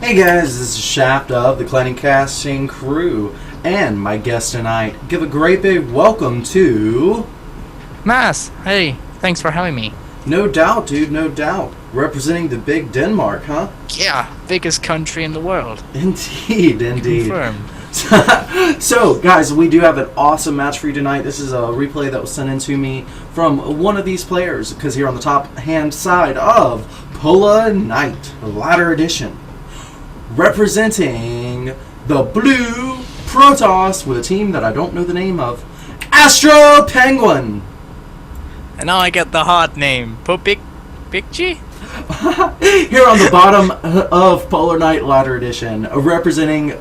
Hey guys, this is Shaft of the Clanning Casting Crew, and my guest tonight. Give a great big welcome to... Mass, hey, thanks for having me. No doubt, dude, no doubt. Representing the big Denmark, huh? Yeah, biggest country in the world. Indeed, indeed. Confirmed. So, guys, we do have an awesome match for you tonight. This is a replay that was sent in to me from one of these players, because here on the top-hand side of Pola Knight, Ladder Edition. Representing the Blue Protoss with a team that I don't know the name of, AstroPenguin. And now I get the hard name, Popikji? Here on the bottom of Polar Knight Ladder Edition, representing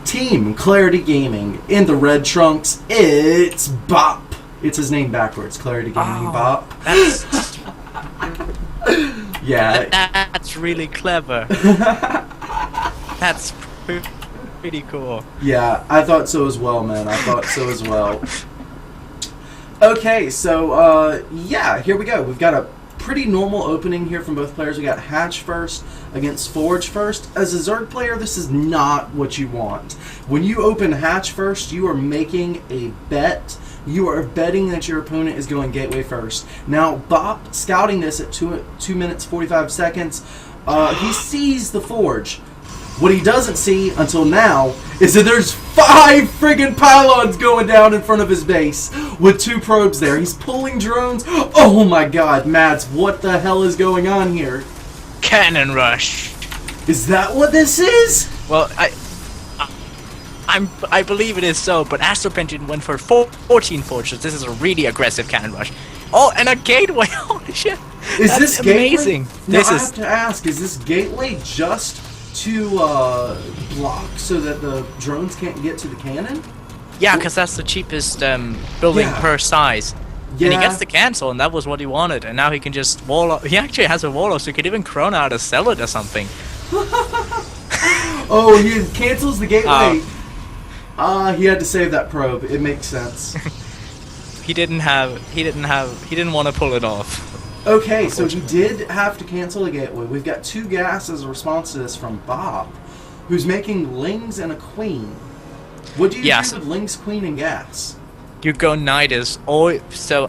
Team Clarity Gaming in the red trunks, it's Bop. It's his name backwards, Clarity Gaming Bop. That's Yeah. that's really clever. That's pretty cool. Yeah, I thought so as well, man. I thought so as well. Okay, so, yeah, here we go. We've got a pretty normal opening here from both players. We got Hatch first against Forge first. As a Zerg player, this is not what you want. When you open Hatch first, you are making a bet. You are betting that your opponent is going Gateway first. Now, Bop, scouting this at 2 minutes 45 seconds, he sees the Forge. What he doesn't see until now is that there's 5 friggin' pylons going down in front of his base with 2 probes there. He's pulling drones. Oh my god, Mads, what the hell is going on here? Cannon rush. Is that what this is? Well, I believe it is so, but AstroPenguin went for 14 forges. This is a really aggressive cannon rush. Oh, and a gateway. Holy shit. Is this amazing? Gateway? Now, I have to ask, is this gateway just to block so that the drones can't get to the cannon? Yeah, because that's the cheapest building per size. Yeah. And he gets to cancel, and that was what he wanted. And now he can just wall off. He actually has a wall off, so he could even Chrono out a sell it or something. Oh, he cancels the gateway. He had to save that probe. It makes sense. He didn't want to pull it off. Okay, so he did have to cancel a gateway. We've got 2 gas as a response to this from Bob, who's making Lings and a Queen. What do you do with Lings, Queen, and gas? You go Nidus, or so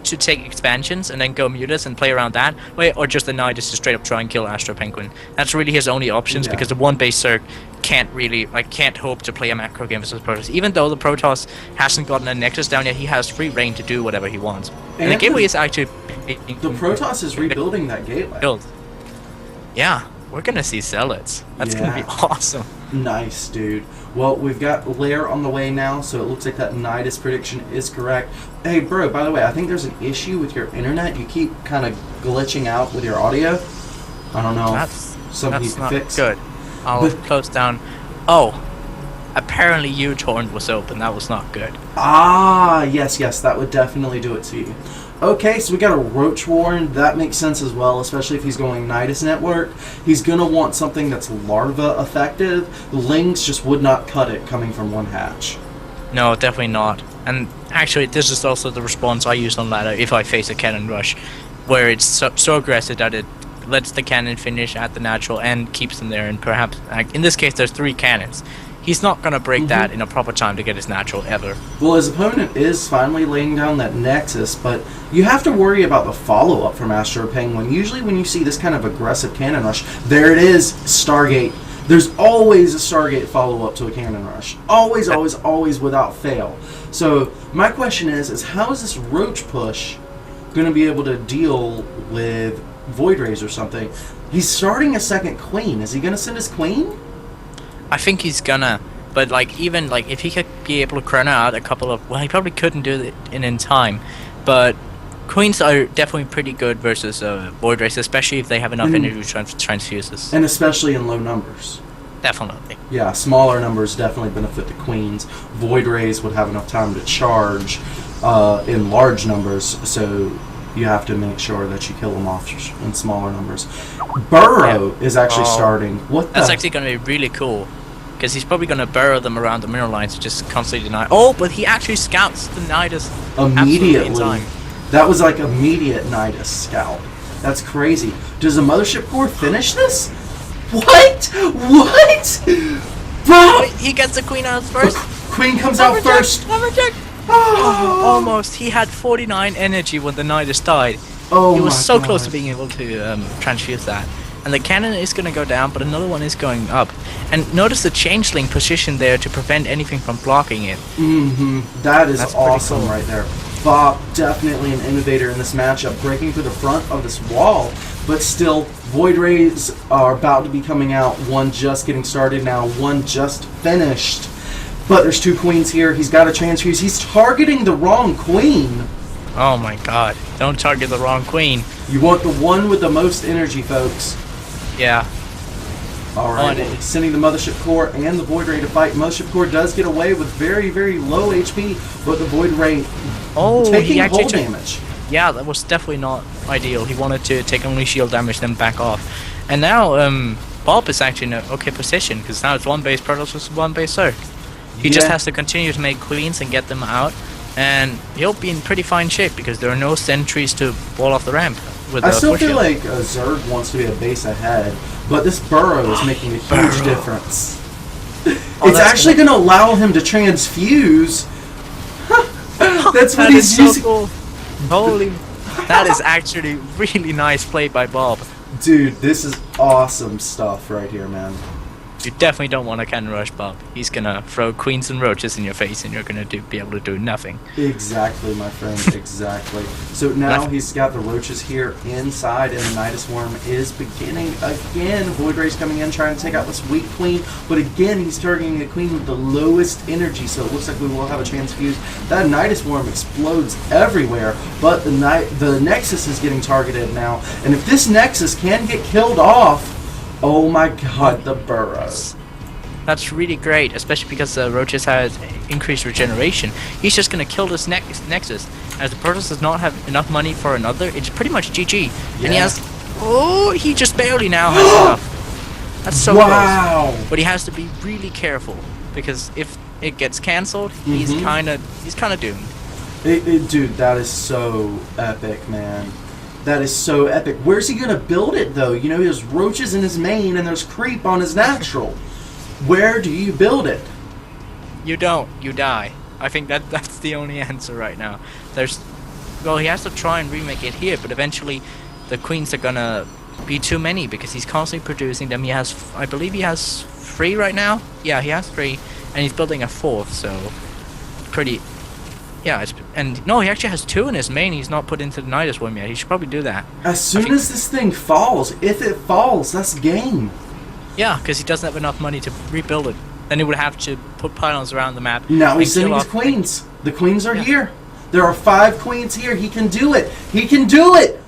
to take expansions and then go Mutas and play around that way, or just the Nidus to straight up try and kill AstroPenguin. That's really his only options because the one base Zerg can't hope to play a macro game versus Protoss. Even though the Protoss hasn't gotten a Nexus down yet, he has free reign to do whatever he wants. And the gateway is actually the Protoss is rebuilding that gateway. Yeah, we're gonna see zealots. That's gonna be awesome. Nice, dude. Well, we've got Lair on the way now, so it looks like that Nidus prediction is correct. Hey, bro, by the way, I think there's an issue with your internet. You keep kind of glitching out with your audio. I don't know if something you can fix. Good. I'll close down. Oh, apparently U-Torrent was open. That was not good. Ah, yes, that would definitely do it to you. Okay, so we got a Roach Warren. That makes sense as well, especially if he's going Nidus Network. He's going to want something that's Larva effective. The Lings just would not cut it coming from one hatch. No, definitely not. And actually, this is also the response I use on ladder if I face a cannon rush, where it's so aggressive that it lets the cannon finish at the natural and keeps them there. And perhaps, in this case, there's 3 cannons. He's not going to break that in a proper time to get his natural ever. Well, his opponent is finally laying down that Nexus, but you have to worry about the follow-up from AstroPenguin. Usually when you see this kind of aggressive cannon rush, there it is, Stargate. There's always a Stargate follow-up to a cannon rush. Always, always, always without fail. So my question is how is this Roach push going to be able to deal with Void Rays or something? He's starting a second Queen. Is he going to send his Queen? I think he's gonna, but even if he could be able to chrono out a couple of, well, he probably couldn't do it in time, but Queens are definitely pretty good versus Void Rays, especially if they have enough energy transfuses. And especially in low numbers. Definitely. Yeah, smaller numbers definitely benefit the Queens. Void Rays would have enough time to charge in large numbers, so you have to make sure that you kill them off in smaller numbers. Burrow is actually starting. That's actually going to be really cool. Because he's probably going to burrow them around the mineral lines to just constantly deny. Oh, but he actually scouts the Nidus immediately. That was like immediate Nidus scout. That's crazy. Does the Mothership Core finish this? What? What? Bro! Wait, he gets the queen out first. Queen comes out first. Oh, almost. He had 49 energy when the Nidus died. Oh, he was so God. close to being able to transfuse that. And the cannon is going to go down, but another one is going up. And notice the changeling position there to prevent anything from blocking it. That is That's awesome pretty cool. right there. Bob, definitely an innovator in this matchup, breaking through the front of this wall, but still, Void Rays are about to be coming out. One just getting started now, one just finished. But there's two queens here. He's got a transfuse. He's targeting the wrong queen. Oh my god. Don't target the wrong queen. You want the one with the most energy, folks. Yeah. Alright, sending the Mothership Core and the Void Ray to fight. Mothership Core does get away with very, very low HP, but the Void Ray taking he actually hull took, damage. Yeah, that was definitely not ideal. He wanted to take only shield damage, then back off. And now, Bob is actually in an okay position, because now it's one base Protoss versus one base Zerg. He just has to continue to make queens and get them out, and he'll be in pretty fine shape, because there are no sentries to wall off the ramp. With I still feel shield. like Zerg wants to be a base ahead, but this burrow is making a huge difference. It's actually going to allow him to transfuse. That's what That he's is so using. cool. Holy, that is actually really nice play by Bob. Dude, this is awesome stuff right here, man. You definitely don't want to cannon rush Bob. He's gonna throw queens and roaches in your face, and you're gonna be able to do nothing. Exactly, my friend, exactly. So now he's got the roaches here inside, and the Nidus Worm is beginning again. Void Ray's coming in, trying to take out this weak queen, but again, he's targeting the queen with the lowest energy, so it looks like we will have a transfuse. That Nidus Worm explodes everywhere, but the Nexus is getting targeted now, and if this Nexus can get killed off, oh my god, the burrows. That's really great, especially because the roaches has increased regeneration. He's just gonna kill this Nexus. As the Protoss does not have enough money for another, it's pretty much GG. Yeah. And he has... Oh, he just barely now has enough. That's so close. But he has to be really careful, because if it gets cancelled, he's kinda doomed. Dude, that is so epic, man. That is so epic. Where's he going to build it, though? You know, he has roaches in his main and there's creep on his natural. Where do you build it? You don't. You die. I think that's the only answer right now. Well, he has to try and remake it here, but eventually the queens are going to be too many because he's constantly producing them. He has, I believe he has 3 right now. Yeah, he has 3, and he's building a 4th, so pretty... Yeah, no, he actually has 2 in his main. He's not put into the Nidus Worm yet. He should probably do that. As soon as this thing falls, if it falls, that's game. Yeah, because he doesn't have enough money to rebuild it. Then he would have to put pylons around the map. Now he's sending his queens. The queens are here. There are 5 queens here. He can do it. He can do it.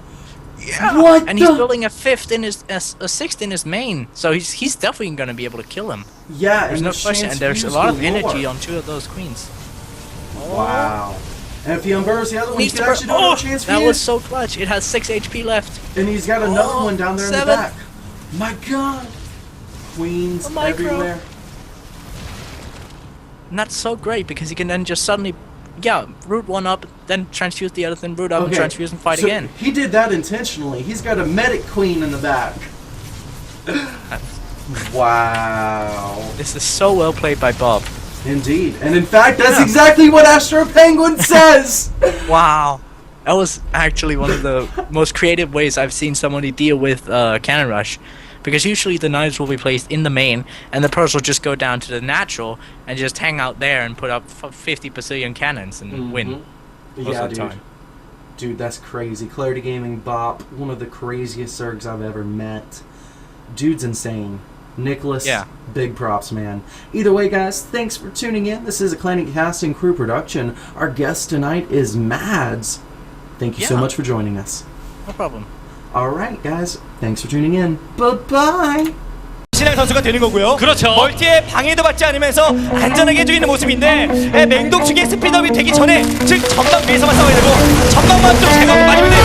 Yeah. What? And he's building a 5th in his a 6th in his main. So he's definitely going to be able to kill him. Yeah, there's no question. And there's a lot of energy on 2 of those queens. Wow. And if he unburrows the other one, he can actually do a chance for that you. was so clutch. It has 6 HP left. And he's got another one down there 7. in the back. My god. Queens everywhere. And that's so great because he can then just suddenly, root one up, then transfuse the other, then root up and transfuse and fight again. He did that intentionally. He's got a medic queen in the back. Wow. This is so well played by Bob. Indeed. And in fact, that's exactly what AstroPenguin says! Wow. That was actually one of the most creative ways I've seen somebody deal with Cannon Rush. Because usually the knives will be placed in the main, and the Protoss will just go down to the natural and just hang out there and put up 50 bazillion cannons and win. Most of the time. Dude, that's crazy. Clarity Gaming Bop, one of the craziest Zergs I've ever met. Dude's insane. Nicholas, big props, man. Either way, guys, thanks for tuning in. This is a Clanic Casting Crew production. Our guest tonight is Mads. Thank you so much for joining us. No problem. Alright, guys. Thanks for tuning in. Bye-bye. 신앙 선수가 되는 거고요. 그렇죠. 멀티에 방해도 받지 않으면서 안전하게 해주고 있는 모습인데 맹독충의 스피드업이 되기 전에 즉 전방 위에서만 싸워야 되고 전방만 좀 제거하고 마지막에